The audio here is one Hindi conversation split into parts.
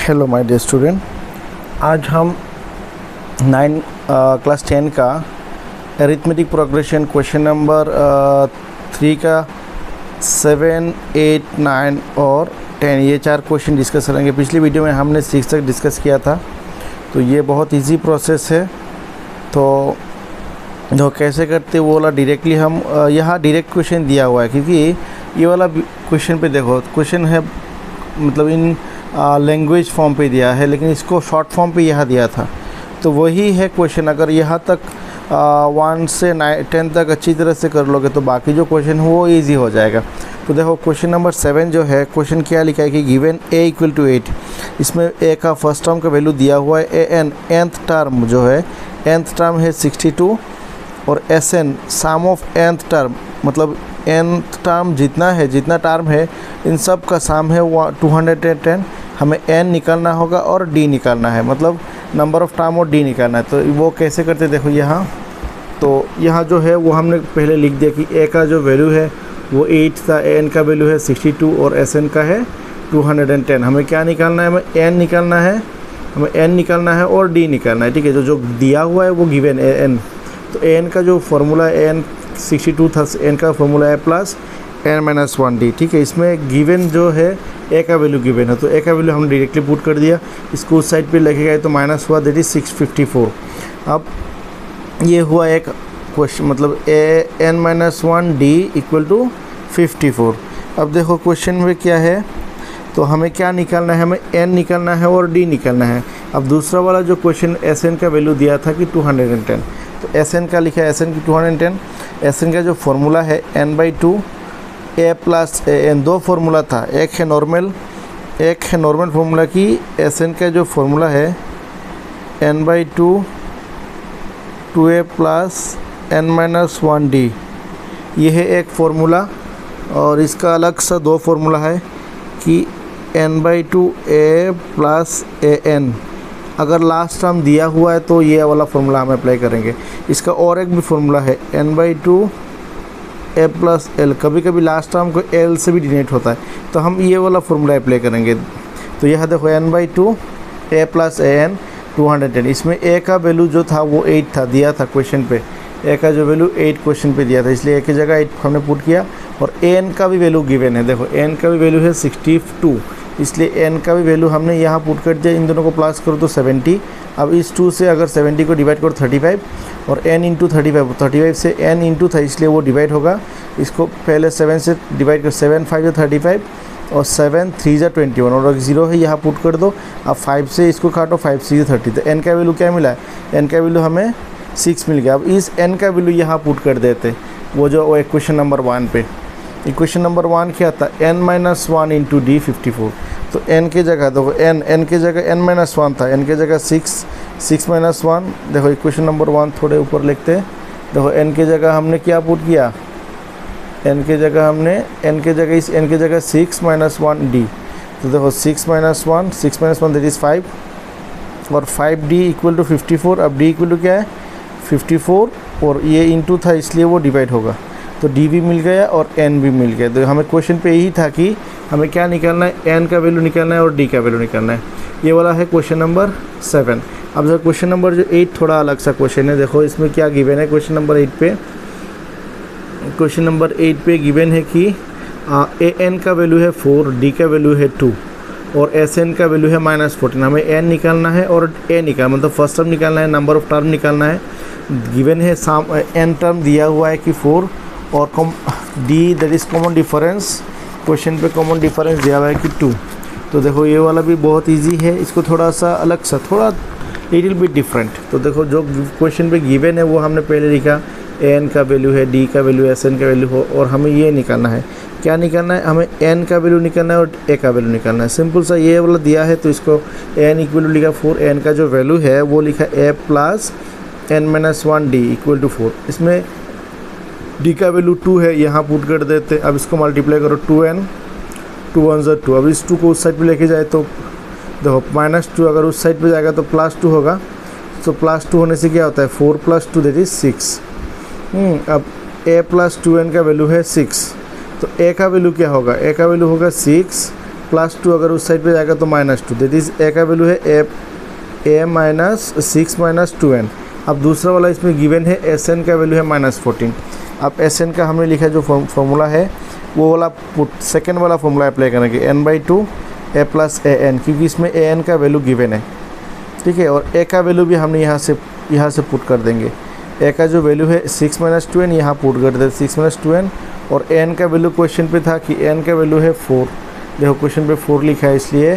हेलो माय डियर स्टूडेंट, आज हम क्लास 10 का अरिथमेटिक प्रोग्रेशन क्वेश्चन नंबर 3 का 7, 8, 9 और 10 ये 4 क्वेश्चन डिस्कस करेंगे। पिछली वीडियो में हमने 6 तक डिस्कस किया था, तो ये बहुत इजी प्रोसेस है। तो जो कैसे करते वो वाला डायरेक्टली हम यहाँ डायरेक्ट क्वेश्चन दिया हुआ है, क्योंकि ये वाला क्वेश्चन पे देखो क्वेश्चन है मतलब इन लैंग्वेज फॉर्म पे दिया है, लेकिन इसको शॉर्ट फॉर्म पे यहाँ दिया था। तो वही है क्वेश्चन, अगर यहाँ तक 1 से 10 तक अच्छी तरह से कर लोगे तो बाकी जो क्वेश्चन है वो इजी हो जाएगा। तो देखो क्वेश्चन नंबर 7 जो है, क्वेश्चन क्या लिखा है कि गिवन a इक्वल टू 8, इसमें a का फर्स्ट टर्म का वैल्यू दिया हुआ है an, nth टर्म जो है nth टर्म है 62 और sn sum of nth term मतलब nth टर्म जितना टर्म है इन सब का सम है 210। हमें n निकालना होगा और d निकालना है, मतलब नंबर ऑफ़ टर्म और d निकालना है। तो वो कैसे करते देखो यहाँ, तो यहाँ जो है वो हमने पहले लिख दिया कि a का जो वैल्यू है वो 8 था, n का वैल्यू है 62 और sn का है 210। हमें क्या निकालना है, हमें n निकालना है, और d निकालना है। ठीक है, जो दिया हुआ है वो गिवन है n। तो n का जो फार्मूला है n 62 था, n का फार्मूला है प्लस n-1d। ठीक है, इसमें गिवन जो है a का वैल्यू गिवन है, तो a का वैल्यू हम डायरेक्टली पुट कर दिया। इसको उस साइड पे लेके गए तो माइनस हुआ, दैट इज 654। अब ये हुआ एक क्वेश्चन, मतलब n-1d इक्वल टू 54। अब देखो क्वेश्चन में क्या है, तो हमें क्या निकालना है, हमें n निकालना है और d निकालना है। अब दूसरा वाला जो क्वेश्चन sn का वैल्यू दिया था कि 210, तो sn का लिखा है sn की 210। sn का जो फार्मूला है n/2 a प्लस n, दो फार्मूला था, एक है नॉर्मल फार्मूला की sn का जो फार्मूला है n/2 2a प्लस n-1d, ये है एक फार्मूला। और इसका अलग सा दो फार्मूला है कि n/2 a प्लस an, अगर लास्ट टर्म दिया हुआ है तो ये वाला फार्मूला हम अप्लाई करेंगे। इसका और एक भी फार्मूला है n/2 a प्लस l, कभी कभी लास्ट टर्म को l से भी डिनोट होता है, तो हम ये वाला फार्मूला अप्लाई करेंगे। तो यह देखो n/2 a प्लस an 210, इसमें a का वैल्यू जो था वो 8 था, दिया था क्वेश्चन पे, a का जो वैल्यू 8 क्वेश्चन पे दिया था, इसलिए a की जगह 8 हमने पुट किया। और an का भी वैल्यू गिवन है, देखो n का भी वैल्यू है 62, इसलिए n का भी वैल्यू हमने यहाँ पुट कर दिया। इन दोनों को प्लस करो तो 70। अब इस 2 से अगर 70 को डिवाइड करो 35, और n इंटू 35 से n इंटू था इसलिए वो डिवाइड होगा। इसको पहले 7 से डिवाइड कर, 7 5 या 35 और 7 3 या 21, और 0 है यहाँ पुट कर दो। अब 5 से इसको काटो, 5 6 30, तो n का वैल्यू क्या मिला है, n का वैल्यू हमें 6 मिल गया। अब इस n का वैल्यू यहाँ पुट कर देते, वो जो इक्वेशन नंबर 1 पे। इक्वेशन नंबर 1 क्या था, n-1 इंटू d 54। तो n के जगह देखो n के जगह n-1 था, n के जगह 6-1। देखो इक्वेशन नंबर 1 थोड़े ऊपर लिखते हैं। देखो n के जगह हमने क्या पुट किया, n के जगह 6-1d। तो देखो 6-1 दैट इज़ 5, और 5d इक्वल टू 54। अब d इक्वल टू क्या है 54, और ये इंटू था इसलिए वो डिवाइड होगा, तो d भी मिल गया और n भी मिल गया। तो हमें क्वेश्चन पे यही था कि हमें क्या निकालना है, n का वैल्यू निकालना है और d का वैल्यू निकालना है। ये वाला है क्वेश्चन नंबर 7। अब जो क्वेश्चन नंबर जो 8 थोड़ा अलग सा क्वेश्चन है, देखो इसमें क्या गिवन है। क्वेश्चन नंबर 8 पे गिवन है कि an का वैल्यू है 4, d का वैल्यू है 2 और sn का वैल्यू है -14। हमें n निकालना है और a निकालना, मतलब फर्स्ट टर्म निकालना है, नंबर ऑफ टर्म निकालना है। गिवन है n टर्म दिया हुआ है कि 4 और d that is common difference, question पे कॉमन डिफरेंस दिया हुआ है कि 2। तो देखो ये वाला भी बहुत इजी है, इसको थोड़ा सा अलग सा, थोड़ा लिटिल बिट डिफरेंट। तो देखो जो क्वेश्चन पे गिवन है वो हमने पहले लिखा, n का वैल्यू है, d का वैल्यू है, sn का वैल्यू हो, और हमें ये निकालना है। क्या निकालना है, हमें n का वैल्यू निकालना है और a का वैल्यू निकालना है। सिंपल सा ये वाला दिया है, तो इसको n इक्वल टू लिखा 4, n का जो वैल्यू है वो लिखा a plus n-1d equal to 4। इसमें d का वैल्यू 2 है, यहाँ पुट कर देते। अब इसको मल्टीप्लाई करो, 2n 2 1 ज़ा 2। अब इस 2 को उस साइड पे लेके जाए तो देखो -2, अगर उस साइड पे जाएगा तो +2 होगा। तो +2 होने से क्या होता है, 4 + 2 दैट इज़ 6। अब a प्लस 2n का वैल्यू है 6, तो a का वैल्यू क्या होगा, a का वैल्यू होगा 6 +2 अगर उस साइड पे जाएगा तो -2, दैट इज़ ए का वैल्यू है a माइनस 6 माइनस 2n। अब दूसरा वाला इसमें गिवन है Sn का वैल्यू है -14। अब Sn का हमने लिखा जो फॉर्मूला है वो वाला सेकेंड वाला फॉर्मूला अप्लाई करेंगे, n/2 a + an, क्योंकि इसमें an का वैल्यू गिवन है, ठीक है। और a का वैल्यू भी हमने यहाँ से पुट कर देंगे। a का जो वैल्यू है 6 माइनस 2n यहाँ पुट कर देते 6 माइनस 2n, और n का वैल्यू क्वेश्चन पे था कि n का वैल्यू है 4। देखो क्वेश्चन पे 4 लिखा है, इसलिए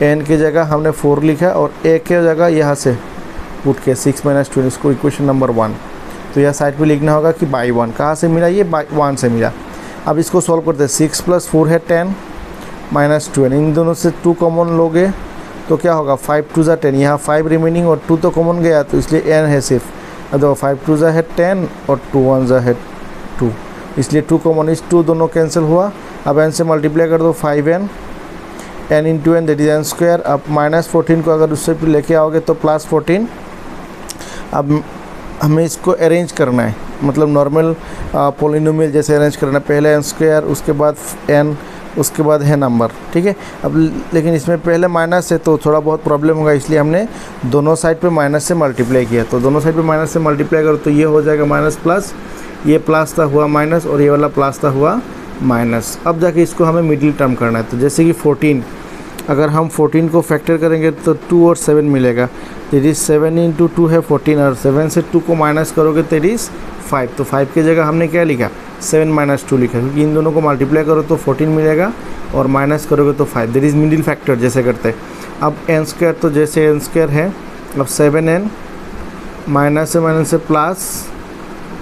n की जगह हमने 4 लिखा और a की जगह यहाँ से पुट के 6 माइनस 2n, इसको इक्वेशन नंबर 1। तो यह साइड पे लिखना होगा कि बाई 1। कहाँ से मिला? ये बाई 1 से मिला। अब इसको सॉल्व करते हैं। 6 + 4 है 10 माइनस 2n, इन दोनों से 2 कॉमन लोगे तो क्या होगा? 5 × 2 = 10, यहाँ 5 रिमेनिंग और 2 तो कॉमन गया, तो इसलिए n है सिर्फ। अब देखो 5 × 2 = 10 और 2 × 1 = 2, इसलिए 2 कॉमन, इस 2 दोनों कैंसिल हुआ। अब n से मल्टीप्लाई कर दो 5n, n × n that is n²। अब -14 को अगर उससे लेके आओगे तो +14। अब हमें इसको अरेंज करना है, मतलब नॉर्मल पॉलिनोमियल जैसे अरेंज करना है, पहले n², उसके बाद n, उसके बाद है नंबर, ठीक है। अब लेकिन इसमें पहले माइनस है तो थोड़ा बहुत प्रॉब्लम होगा, इसलिए हमने दोनों साइड पे माइनस से मल्टीप्लाई किया। तो दोनों साइड पे माइनस से मल्टीप्लाई करो तो ये हो जाएगा माइनस प्लस, ये प्लस था हुआ माइनस, और ये वाला प्लस था हुआ माइनस। अब जाके इसको हमें मिडिल टर्म करना है। तो जैसे कि 14, अगर हम 14 को फैक्टर करेंगे तो 2 और 7 मिलेगा, दैट इज़ 7 × 2 है 14, और 7 से 2 को माइनस करोगे दैट इज़ 5। तो 5 की जगह हमने क्या लिखा? 7 - 2 लिखा, क्योंकि इन दोनों को मल्टीप्लाई करो तो 14 मिलेगा और माइनस करोगे तो 5, दैट इज़ मिडिल फैक्टर जैसे करते हैं। अब n², तो जैसे n² है, अब 7n माइनस से प्लस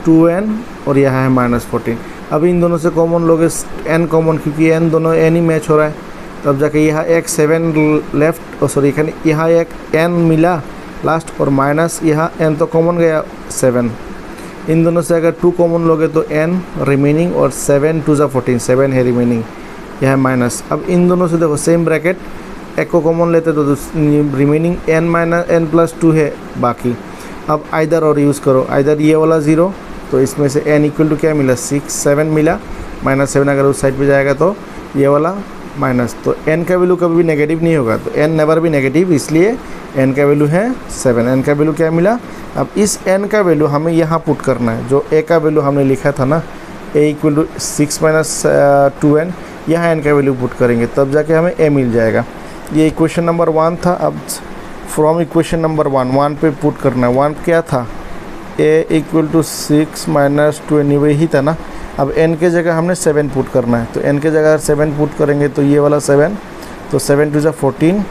2n और यहाँ है -14। अब इन दोनों से कॉमन लोगे n कॉमन, क्योंकि n दोनों n ही मैच हो रहा है। तब जाके यहाँ एक 7 लेफ्ट, और सॉरी यहाँ एक n मिला लास्ट, और माइनस यहाँ n तो कॉमन गया 7। इन दोनों से अगर 2 कॉमन लोगे तो n रिमेनिंग, और 7 × 2 = 14, 7 है रिमेनिंग, यह है माइनस। अब इन दोनों से देखो सेम ब्रैकेट, एक को कॉमन लेते तो रिमेनिंग n + 2 है बाकी। अब आइदर और यूज़ करो, आइदर ये वाला 0, तो इसमें से n = क्या मिला? 6 7 मिला, -7 अगर उस साइड पे जाएगा तो ये वाला माइनस। तो n का वैल्यू कभी भी नेगेटिव नहीं होगा, तो n नेवर भी नेगेटिव, इसलिए n का वैल्यू है 7। n का वैल्यू क्या मिला? अब इस n का वैल्यू हमें यहाँ पुट करना है, जो a का वैल्यू हमने लिखा था ना, a = 6 - 2n, यहाँ n का वैल्यू पुट करेंगे तब जाके हमें a मिल जाएगा। ये इक्वेशन नंबर 1 था। अब फ्रॉम इक्वेशन नंबर 1 पे पुट करना है। 1 क्या था? a = 6 - 2n, वही था ना। अब n के जगह हमने 7 पुट करना है, तो n के जगह 7 पुट करेंगे तो ये वाला 7, तो 7 × 2 = 14,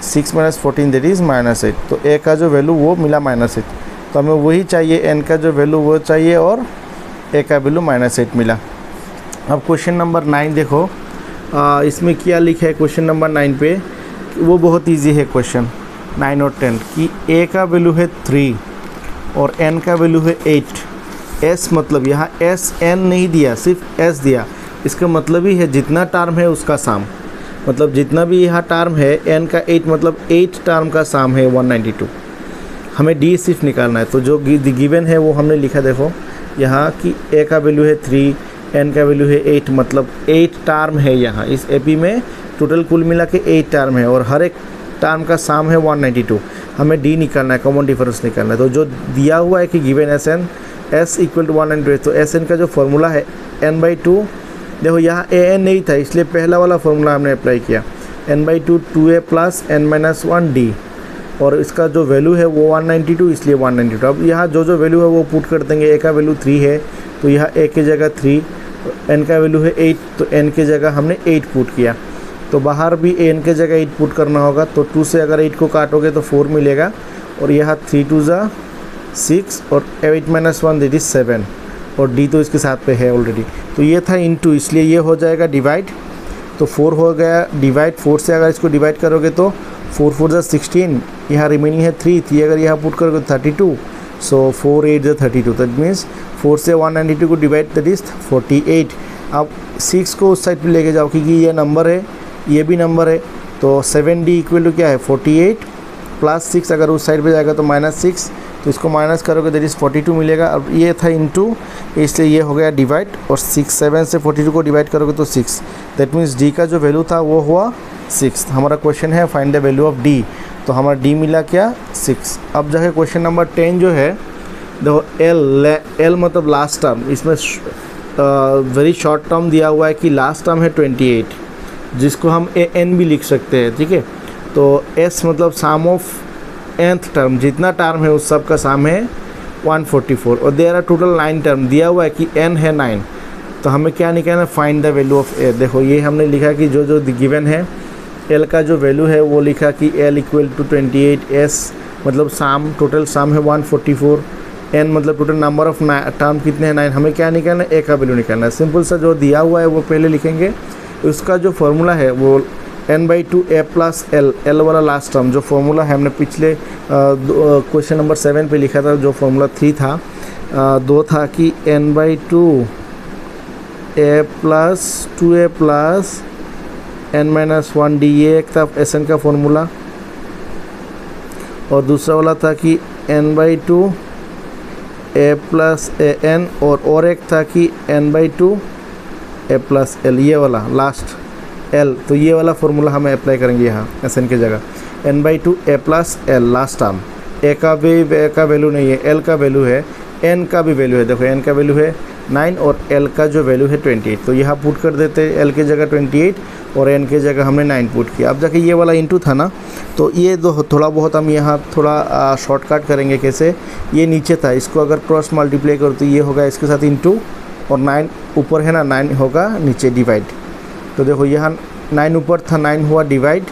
6 - 14 दैट इज़ -8। तो a का जो वैल्यू वो मिला -8, तो हमें वही चाहिए, n का जो वैल्यू वो चाहिए, और a का वैल्यू -8 मिला। अब क्वेश्चन नंबर 9 देखो, इसमें क्या लिखा है क्वेश्चन नंबर 9 पे, वो बहुत ईजी है क्वेश्चन 9 और 10, कि a का वैल्यू है 3 और n का वैल्यू है 8। s मतलब यहाँ Sn नहीं दिया, सिर्फ s दिया। इसका मतलब ही है जितना टर्म है उसका साम, मतलब जितना भी यहाँ टर्म है n का 8, मतलब 8 टर्म का साम है 192। हमें d सिर्फ निकालना है, तो जो गिवन है वो हमने लिखा, देखो यहाँ कि a का वैल्यू है 3, n का वैल्यू है 8, मतलब 8 टर्म है यहाँ इस AP में। टोटल कुल मिला के 8 टर्म है, और हर एक टर्म का साम है 192। हमें d निकालना है, कॉमन डिफरेंस निकालना है। तो जो दिया हुआ है कि गिवन Sn s = 192, तो Sn का जो फॉर्मूला है n/2, देखो यहाँ an नहीं था, इसलिए पहला वाला फॉर्मूला हमने अप्लाई किया, n/2 2a + n - 1d, और इसका जो वैल्यू है वो 192, इसलिए 192। अब यहाँ जो वैल्यू है वो पुट कर देंगे। a का वैल्यू 3 है, तो यहाँ a की जगह 3, n का वैल्यू है 8, तो n की जगह हमने 8 पुट किया। तो बाहर भी n की जगह 8 पुट करना होगा, तो 2 से अगर 8 को काटोगे तो 4 मिलेगा, और यहाँ 3 × 2 = 6, और 8 - 1 दैट इज़ 7, और d तो इसके साथ पे है ऑलरेडी। तो ये था इनटू, इसलिए ये हो जाएगा डिवाइड, तो 4 हो गया डिवाइड। 4 से अगर इसको डिवाइड करोगे तो 4 × 4 = 16, यहाँ रिमेनिंग है 3 अगर यहाँ पुट करोगे 32, सो 4 × 8 = 32, दैट मीन्स 4 से 192 को डिवाइड दैट इज़ 48। अब 6 को उस साइड पे लेके जाओ, क्योंकि ये नंबर है, ये भी नंबर है, तो 7d = क्या है 48 + 6, अगर उस साइड पे जाएगा तो -6, तो इसको माइनस करोगे दैट इज़ 42 मिलेगा। अब ये था इनटू, इसलिए ये हो गया डिवाइड, और 7 से 42 को डिवाइड करोगे तो 6, दैट मीन्स d का जो वैल्यू था वो हुआ 6। हमारा क्वेश्चन है find the value of D, तो हमारा डी मिला क्या 6। अब जाके क्वेश्चन नंबर 10 जो है, देखो एल मतलब लास्ट टर्म, इसमें वेरी शॉर्ट टर्म दिया हुआ है कि लास्ट टर्म है 28, जिसको हम ए एन भी लिख सकते हैं, ठीक है। तो एस मतलब साम ऑफ nth टर्म, जितना टर्म है उस सब का साम है 144, और देयर आर टोटल 9 टर्म, दिया हुआ है कि n है 9, तो हमें क्या निकालना है, फाइंड द वैल्यू ऑफ ए। देखो ये हमने लिखा कि जो गिवन है एल का जो वैल्यू है वो लिखा कि एल इक्वल टू 28, एस मतलब साम, टोटल साम है 144, एन मतलब टोटल नंबर ऑफ टर्म कितने हैं 9, हमें क्या निकालना है, ए का वैल्यू निकालना है। सिंपल सा जो दिया हुआ है वो पहले लिखेंगे, उसका जो फॉर्मूला है वो n/2 a plus L, L वाला लास्ट टर्म जो फॉर्मूला है हमने पिछले क्वेश्चन नंबर 7 पे लिखा था, जो फॉर्मूला 3 था, 2 था कि n/2 a plus 2a plus n-1 D, ये एक था एस एन का फॉर्मूला, और दूसरा वाला था कि n/2 a plus A N, और एक था कि n/2 a प्लस एल, ये वाला लास्ट एल, तो ये वाला फॉर्मूला हमें अप्लाई करेंगे यहाँ एस एन की जगह, n/2 a plus l last term, a का वैल्यू नहीं है, एल का वैल्यू है, एन का भी वैल्यू है, देखो एन का वैल्यू है 9 और एल का जो वैल्यू है 28, तो यहाँ पुट कर देते हैं एल की जगह 28 और एन की जगह हमने 9 पुट किया। अब जाके ये वाला इंटू था ना, तो ये थोड़ा बहुत हम यहाँ थोड़ा शॉर्टकट करेंगे, कैसे, ये नीचे था, इसको अगर क्रॉस मल्टीप्लाई करो तो ये होगा इसके साथ इंटू, और 9 ऊपर है ना, 9 होगा नीचे डिवाइड, तो देखो यहाँ 9 ऊपर था, 9 हुआ डिवाइड,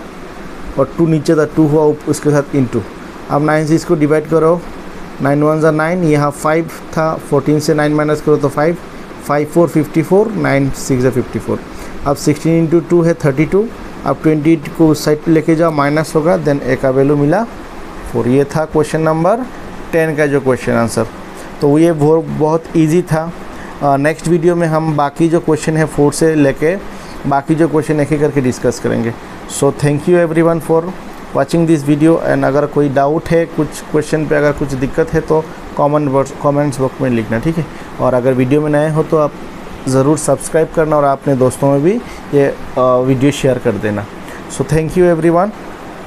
और 2 नीचे था, 2 हुआ उसके साथ इंटू। अब 9 से इसको डिवाइड करो, 9 1 ज़ा 9, यहाँ 5 था, 14 से 9 माइनस करो तो 5, 5 4 54, 9 6 ज़ा 54। अब 16 इंटू 2 है 32, अब 20 को उस साइड पे लेके जाओ, माइनस होगा, देन ए का वैल्यू मिला 4। ये था क्वेश्चन नंबर 10 का जो क्वेश्चन आंसर, तो ये बहुत ईजी था। नेक्स्ट वीडियो में हम बाकी जो क्वेश्चन है 4 से लेके बाकी जो क्वेश्चन एक एक करके डिस्कस करेंगे। So thank you everyone for watching this video, and अगर कोई डाउट है कुछ क्वेश्चन पे, अगर कुछ दिक्कत है तो कमेंट्स बॉक्स में लिखना, ठीक है। और अगर वीडियो में नए हो तो आप ज़रूर सब्सक्राइब करना और अपने दोस्तों में भी ये वीडियो शेयर कर देना। So thank you everyone.